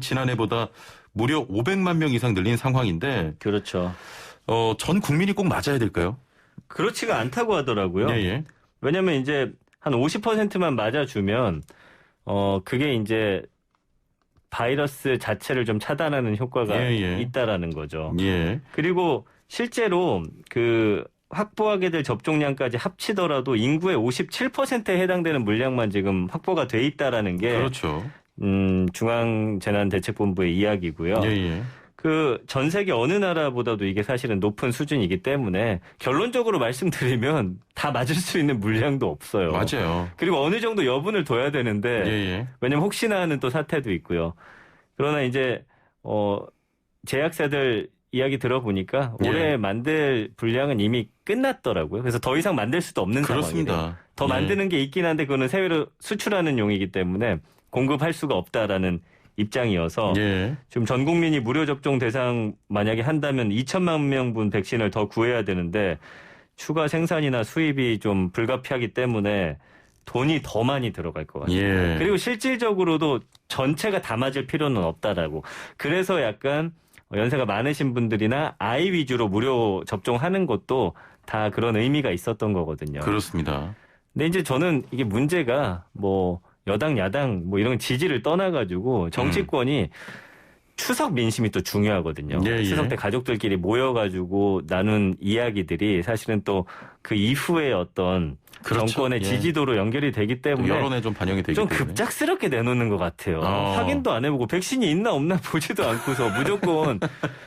지난해보다 무려 500만 명 이상 늘린 상황인데 그렇죠. 전 국민이 꼭 맞아야 될까요? 그렇지가 않다고 하더라고요. 예. 왜냐면 이제 한 50%만 맞아주면 그게 이제 바이러스 자체를 좀 차단하는 효과가 있다라는 거죠. 예. 그리고 실제로 그 확보하게 될 접종량까지 합치더라도 인구의 57%에 해당되는 물량만 지금 확보가 돼 있다라는 게 그렇죠. 중앙재난대책본부의 이야기고요. 예. 그 전 세계 어느 나라보다도 이게 사실은 높은 수준이기 때문에 결론적으로 말씀드리면 다 맞을 수 있는 물량도 없어요. 맞아요. 그리고 어느 정도 여분을 둬야 되는데 예. 왜냐면 혹시나 하는 또 사태도 있고요. 그러나 이제 제약사들 이야기 들어보니까 예. 올해 만들 분량은 이미 끝났더라고요. 그래서 더 이상 만들 수도 없는 그렇습니다. 상황이에요. 더 예. 만드는 게 있긴 한데 그거는 해외로 수출하는 용이기 때문에 공급할 수가 없다라는 입장이어서 예. 지금 전 국민이 무료 접종 대상 만약에 한다면 2천만 명분 백신을 더 구해야 되는데 추가 생산이나 수입이 좀 불가피하기 때문에 돈이 더 많이 들어갈 것 같아요. 예. 그리고 실질적으로도 전체가 다 맞을 필요는 없다라고. 그래서 약간 연세가 많으신 분들이나 아이 위주로 무료 접종하는 것도 다 그런 의미가 있었던 거거든요. 그렇습니다. 근데 이제 저는 이게 문제가 뭐 여당 야당 뭐 이런 지지를 떠나가지고 정치권이 추석 민심이 또 중요하거든요. 예. 추석 때 가족들끼리 모여가지고 나눈 이야기들이 사실은 또 그 이후에 어떤 그렇죠. 정권의 예. 지지도로 연결이 되기 때문에 여론에 좀 반영이 되기 좀 때문에. 급작스럽게 내놓는 것 같아요. 확인도 안 해보고 백신이 있나 없나 보지도 않고서 무조건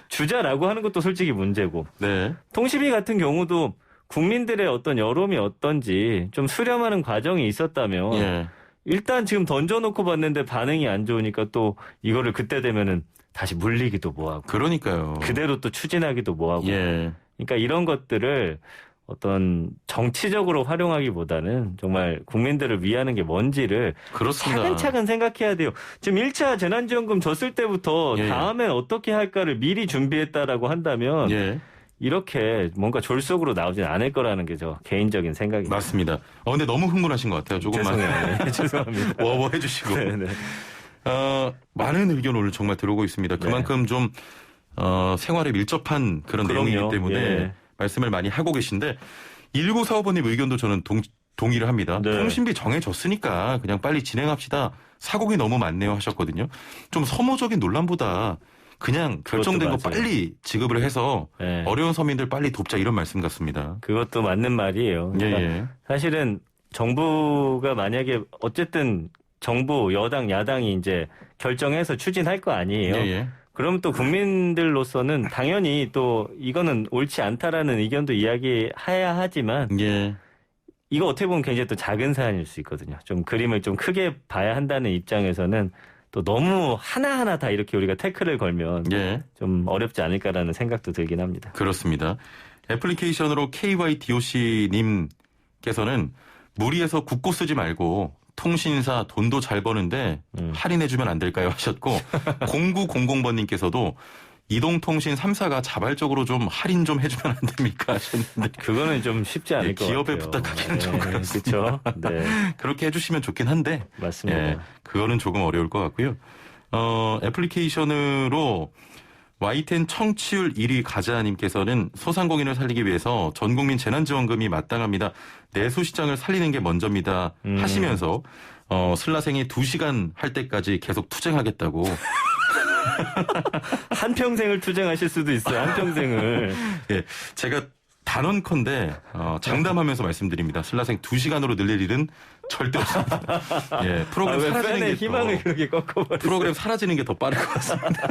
주자라고 하는 것도 솔직히 문제고. 네. 통신비 같은 경우도 국민들의 어떤 여론이 어떤지 좀 수렴하는 과정이 있었다면 예. 일단 지금 던져놓고 봤는데 반응이 안 좋으니까 또 이거를 그때 되면은 다시 물리기도 뭐하고 그러니까요. 그대로 또 추진하기도 뭐하고. 예. 그러니까 이런 것들을 어떤 정치적으로 활용하기보다는 정말 국민들을 위하는 게 뭔지를 그렇습니다. 차근차근 생각해야 돼요. 지금 1차 재난지원금 줬을 때부터 예. 다음엔 어떻게 할까를 미리 준비했다라고 한다면 예. 이렇게 뭔가 졸속으로 나오진 않을 거라는 게 저 개인적인 생각입니다. 맞습니다. 근데 너무 흥분하신 것 같아요. 조금만 죄송해요. 네, 죄송합니다. 워워 해주시고. 네네. 많은 의견 오늘 정말 들어오고 있습니다. 그만큼 좀 생활에 밀접한 그런 그럼요. 내용이기 때문에 예. 말씀을 많이 하고 계신데 1945번님 의견도 저는 동의를 합니다. 네. 통신비 정해졌으니까 그냥 빨리 진행합시다. 사고가 너무 많네요 하셨거든요. 좀 소모적인 논란보다 그냥 결정된 거 그것도 맞아요. 빨리 지급을 해서 네. 어려운 서민들 빨리 돕자 이런 말씀 같습니다. 그것도 맞는 말이에요. 그러니까 예. 사실은 정부가 만약에 어쨌든 정부, 여당, 야당이 이제 결정해서 추진할 거 아니에요. 예. 그럼 또 국민들로서는 당연히 또 이거는 옳지 않다라는 의견도 이야기해야 하지만 예. 이거 어떻게 보면 굉장히 또 작은 사안일 수 있거든요. 좀 그림을 좀 크게 봐야 한다는 입장에서는 또 너무 하나하나 다 이렇게 우리가 태클을 걸면 예. 좀 어렵지 않을까라는 생각도 들긴 합니다. 그렇습니다. 애플리케이션으로 KYDOC님께서는 무리해서 국고 쓰지 말고 통신사 돈도 잘 버는데 할인해주면 안 될까요? 하셨고 0900번님께서도 이동통신 3사가 자발적으로 좀 할인 좀 해주면 안 됩니까? 하셨는데 그거는 좀 쉽지 않을 것 같아요. 기업에 부탁하기는 좀 그렇습니다. 그렇죠. 네, 그렇게 해주시면 좋긴 한데 맞습니다. 예, 그거는 조금 어려울 것 같고요. 애플리케이션으로 Y10 청취율 1위 가자님께서는 소상공인을 살리기 위해서 전국민 재난지원금이 마땅합니다. 내수시장을 살리는 게 먼저입니다. 하시면서 슬라생이 2시간 할 때까지 계속 투쟁하겠다고. 한평생을 투쟁하실 수도 있어요. 한평생을. 예, 제가 단언컨대 장담하면서 말씀드립니다. 슬라생 2시간으로 늘릴 일은 절대 없습니다. 예, 프로그램 왜 사라지는 팬의 게 희망을 더, 그렇게 꺾어버렸어요. 프로그램 사라지는 게 더 빠를 것 같습니다.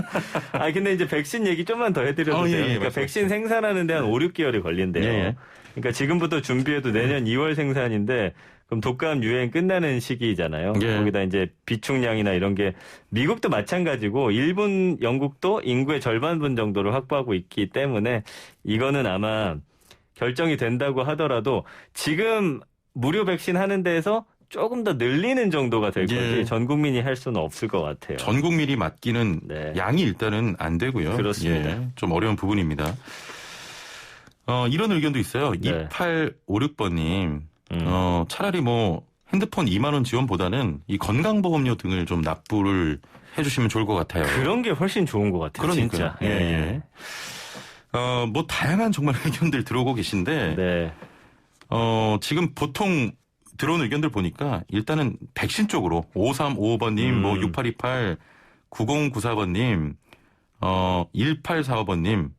근데 이제 백신 얘기 좀만 더 해드려도 돼요. 그러니까 말씀하세요. 백신 생산하는데 한 5, 6개월이 걸린대요. 예. 그러니까 지금부터 준비해도 내년 2월 생산인데 그럼 독감 유행 끝나는 시기잖아요. 예. 거기다 이제 비축량이나 이런 게 미국도 마찬가지고 일본, 영국도 인구의 절반분 정도를 확보하고 있기 때문에 이거는 아마 결정이 된다고 하더라도 지금 무료 백신 하는 데에서 조금 더 늘리는 정도가 될 예. 거지 전 국민이 할 수는 없을 것 같아요. 전 국민이 맡기는 네. 양이 일단은 안 되고요. 그렇습니다. 예, 좀 어려운 부분입니다. 이런 의견도 있어요. 네. 2856번님, 차라리 뭐 핸드폰 2만 원 지원보다는 이 건강보험료 등을 좀 납부를 해주시면 좋을 것 같아요. 그런 게 훨씬 좋은 것 같아요. 그러니까요. 진짜. 예, 예. 뭐 다양한 정말 의견들 들어오고 계신데, 네. 지금 보통 들어온 의견들 보니까 일단은 백신 쪽으로 5355번님, 뭐 6828, 9094번님, 1845번님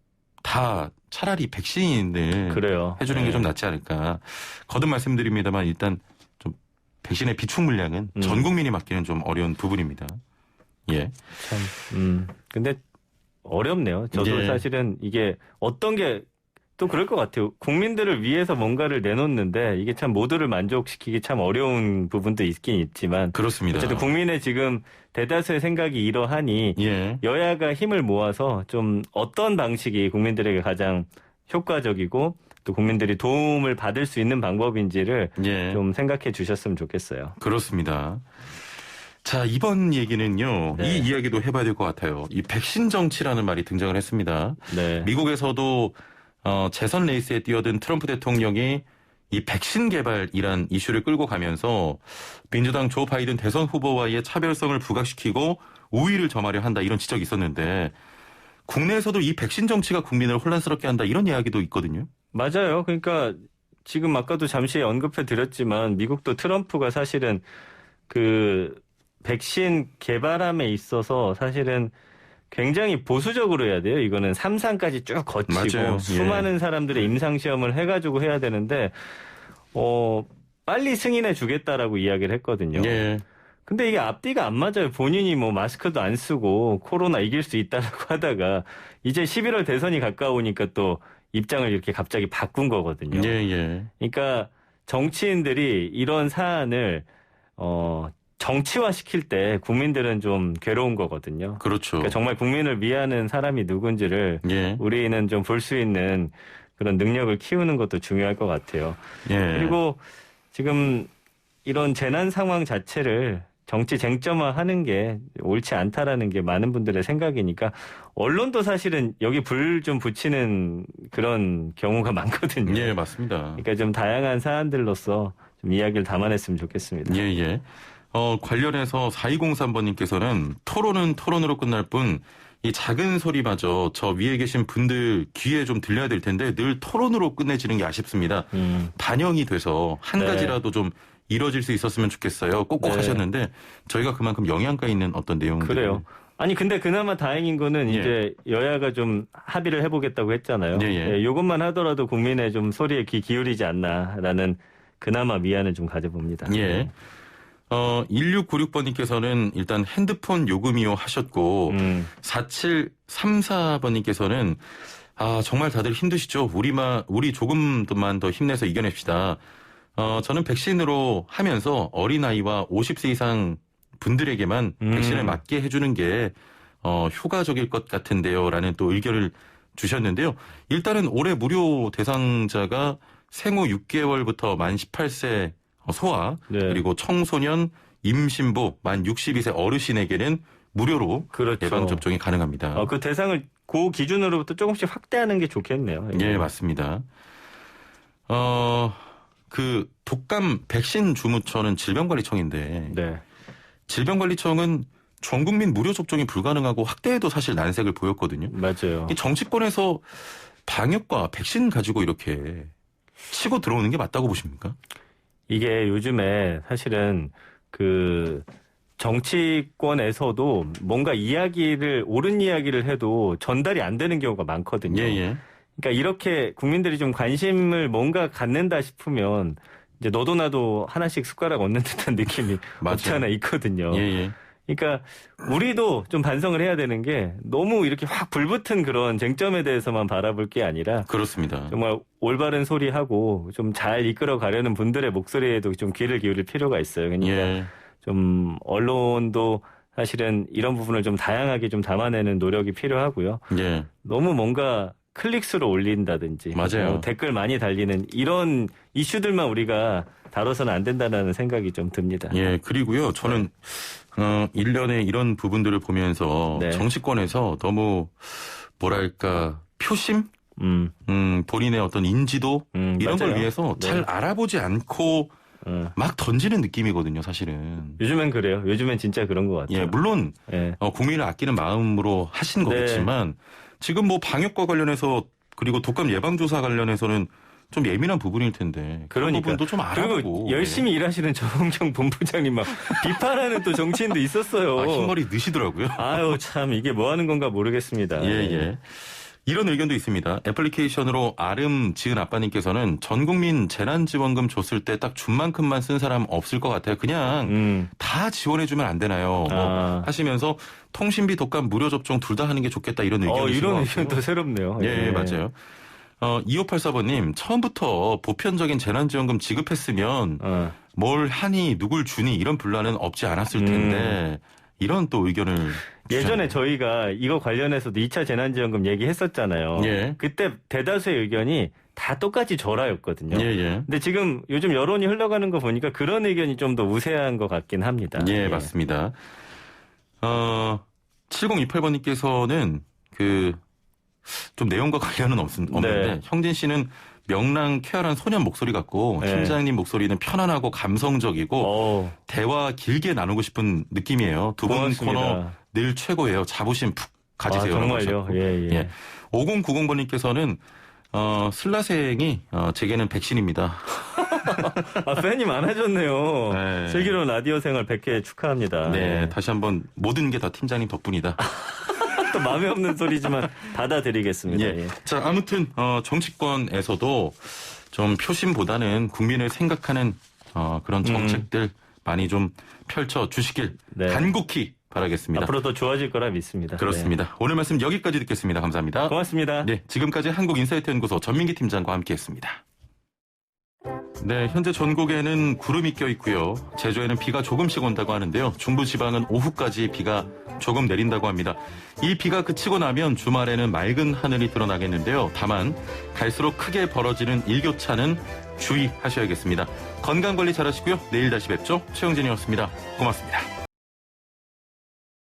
다 차라리 백신을 그래요. 해주는 게 네. 좀 낫지 않을까. 거듭 말씀드립니다만 일단 좀 백신의 비축 물량은 전 국민이 맡기는 좀 어려운 부분입니다. 예. 참, 근데 어렵네요. 저도 예. 사실은 이게 어떤 게 또 그럴 것 같아요. 국민들을 위해서 뭔가를 내놓는데 이게 참 모두를 만족시키기 참 어려운 부분도 있긴 있지만 그렇습니다. 어쨌든 국민의 지금 대다수의 생각이 이러하니 예. 여야가 힘을 모아서 좀 어떤 방식이 국민들에게 가장 효과적이고 또 국민들이 도움을 받을 수 있는 방법인지를 예. 좀 생각해 주셨으면 좋겠어요. 그렇습니다. 자, 이번 얘기는요. 네. 이 이야기도 해봐야 될 것 같아요. 이 백신 정치라는 말이 등장을 했습니다. 네. 미국에서도 재선 레이스에 뛰어든 트럼프 대통령이 이 백신 개발이란 이슈를 끌고 가면서 민주당 조 바이든 대선 후보와의 차별성을 부각시키고 우위를 점하려 한다 이런 지적이 있었는데 국내에서도 이 백신 정치가 국민을 혼란스럽게 한다 이런 이야기도 있거든요. 맞아요. 그러니까 지금 아까도 잠시 언급해 드렸지만 미국도 트럼프가 사실은 그 백신 개발함에 있어서 사실은 굉장히 보수적으로 해야 돼요. 이거는 3상까지 쭉 거치고 맞아요. 수많은 예. 사람들의 임상시험을 해가지고 해야 되는데 빨리 승인해 주겠다라고 이야기를 했거든요. 예. 근데 이게 앞뒤가 안 맞아요. 본인이 뭐 마스크도 안 쓰고 코로나 이길 수 있다라고 하다가 이제 11월 대선이 가까우니까 또 입장을 이렇게 갑자기 바꾼 거거든요. 예, 예. 그러니까 정치인들이 이런 사안을 정치화 시킬 때 국민들은 좀 괴로운 거거든요. 그렇죠. 그러니까 정말 국민을 위하는 사람이 누군지를 예. 우리는 좀 볼 수 있는 그런 능력을 키우는 것도 중요할 것 같아요. 예. 그리고 지금 이런 재난 상황 자체를 정치 쟁점화하는 게 옳지 않다라는 게 많은 분들의 생각이니까 언론도 사실은 여기 불 좀 붙이는 그런 경우가 많거든요. 예, 맞습니다. 그러니까 좀 다양한 사안들로서 좀 이야기를 담아냈으면 좋겠습니다. 예, 예. 관련해서 4203번님께서는 토론은 토론으로 끝날 뿐 이 작은 소리마저 저 위에 계신 분들 귀에 좀 들려야 될 텐데 늘 토론으로 끝내지는 게 아쉽습니다. 반영이 돼서 한 네. 가지라도 좀 이뤄질 수 있었으면 좋겠어요. 꼭꼭 네. 하셨는데 저희가 그만큼 영향가 있는 어떤 내용들. 그래요. 아니 근데 그나마 다행인 거는 예. 이제 여야가 좀 합의를 해보겠다고 했잖아요. 예, 예. 이것만 하더라도 국민의 좀 소리에 귀 기울이지 않나라는 그나마 위안을 좀 가져봅니다. 예. 1696번님께서는 일단 핸드폰 요금이요 하셨고 4734번님께서는 정말 다들 힘드시죠. 우리 조금만 더 힘내서 이겨냅시다. 저는 백신으로 하면서 어린아이와 50세 이상 분들에게만 백신을 맞게 해주는 게 효과적일 것 같은데요. 라는 또 의견을 주셨는데요. 일단은 올해 무료 대상자가 생후 6개월부터 만 18세 소아 네. 그리고 청소년 임신부 만 62세 어르신에게는 무료로 그렇죠. 예방접종이 가능합니다. 그 대상을 그 기준으로부터 조금씩 확대하는 게 좋겠네요. 예, 맞습니다. 그 독감 백신 주무처는 질병관리청인데 네. 질병관리청은 전 국민 무료 접종이 불가능하고 확대에도 사실 난색을 보였거든요. 맞아요. 이 정치권에서 방역과 백신 가지고 이렇게 치고 들어오는 게 맞다고 보십니까? 이게 요즘에 사실은 그 정치권에서도 뭔가 옳은 이야기를 해도 전달이 안 되는 경우가 많거든요. 예, 예. 그러니까 이렇게 국민들이 좀 관심을 뭔가 갖는다 싶으면 이제 너도 나도 하나씩 숟가락 얹는 듯한 느낌이 맞아요. 없지 않아 있거든요. 예, 예. 그러니까 우리도 좀 반성을 해야 되는 게 너무 이렇게 확 불붙은 그런 쟁점에 대해서만 바라볼 게 아니라 그렇습니다. 정말 올바른 소리하고 좀 잘 이끌어 가려는 분들의 목소리에도 좀 귀를 기울일 필요가 있어요. 그러니까 예. 좀 언론도 사실은 이런 부분을 좀 다양하게 좀 담아내는 노력이 필요하고요. 예. 너무 뭔가 클릭수로 올린다든지 맞아요. 댓글 많이 달리는 이런 이슈들만 우리가 다뤄서는 안 된다는 생각이 좀 듭니다. 예, 그리고요. 저는 일련의 이런 부분들을 보면서 네. 정치권에서 너무 뭐랄까 표심? 본인의 어떤 인지도 이런 걸 맞아요. 위해서 네. 잘 알아보지 않고 막 던지는 느낌이거든요, 사실은. 요즘엔 그래요. 요즘엔 진짜 그런 것 같아요. 예, 물론 예. 국민을 아끼는 마음으로 하신 네. 거겠지만 지금 뭐 방역과 관련해서 그리고 독감 예방조사 관련해서는 좀 예민한 부분일 텐데 그런 그러니까. 부분도 좀 알아보고 그리고 열심히 일하시는 정홍경 본부장님 막 비판하는 또 정치인도 있었어요. 흰머리 넣으시더라고요. 아유 참 이게 뭐 하는 건가 모르겠습니다. 예. 이런 의견도 있습니다. 애플리케이션으로 아름 지은 아빠님께서는 전 국민 재난지원금 줬을 때 딱 준만큼만 쓴 사람 없을 것 같아요. 그냥 다 지원해주면 안 되나요? 뭐 하시면서 통신비, 독감, 무료 접종 둘 다 하는 게 좋겠다 이런 의견이신 것 이런 같고요. 의견도 새롭네요. 예, 맞아요. 2584번님 처음부터 보편적인 재난지원금 지급했으면 뭘 하니 누굴 주니 이런 분란은 없지 않았을 텐데 이런 또 의견을 예전에 주셨네요. 저희가 이거 관련해서도 2차 재난지원금 얘기했었잖아요. 예. 그때 대다수의 의견이 다 똑같이 절하였거든요. 예. 근데 지금 요즘 여론이 흘러가는 거 보니까 그런 의견이 좀 더 우세한 것 같긴 합니다. 예, 맞습니다. 7028번님께서는 좀 내용과 관련은 없는데 네. 형진 씨는 명랑 쾌활한 소년 목소리 같고 네. 팀장님 목소리는 편안하고 감성적이고 대화 길게 나누고 싶은 느낌이에요. 두 분 고맙습니다. 코너 늘 최고예요. 자부심 푹 가지세요. 정말요? 예. 5090번님께서는 슬라생이 제게는 백신입니다. 팬이 많아졌네요. 네. 슬기로운 라디오 생활 100회 축하합니다. 네, 다시 한번 모든 게 다 팀장님 덕분이다. 또 마음에 없는 소리지만 받아드리겠습니다. 예. 자, 아무튼 정치권에서도 좀 표심보다는 국민을 생각하는 그런 정책들 많이 좀 펼쳐 주시길 네. 간곡히 바라겠습니다. 앞으로 더 좋아질 거라 믿습니다. 그렇습니다. 오늘 말씀 여기까지 듣겠습니다. 감사합니다. 네. 고맙습니다. 네, 지금까지 한국인사이트연구소 전민기 팀장과 함께했습니다. 네, 현재 전국에는 구름이 껴 있고요. 제주에는 비가 조금씩 온다고 하는데요. 중부지방은 오후까지 비가 조금 내린다고 합니다. 이 비가 그치고 나면 주말에는 맑은 하늘이 드러나겠는데요. 다만 갈수록 크게 벌어지는 일교차는 주의하셔야겠습니다. 건강관리 잘하시고요. 내일 다시 뵙죠. 최영진이었습니다. 고맙습니다.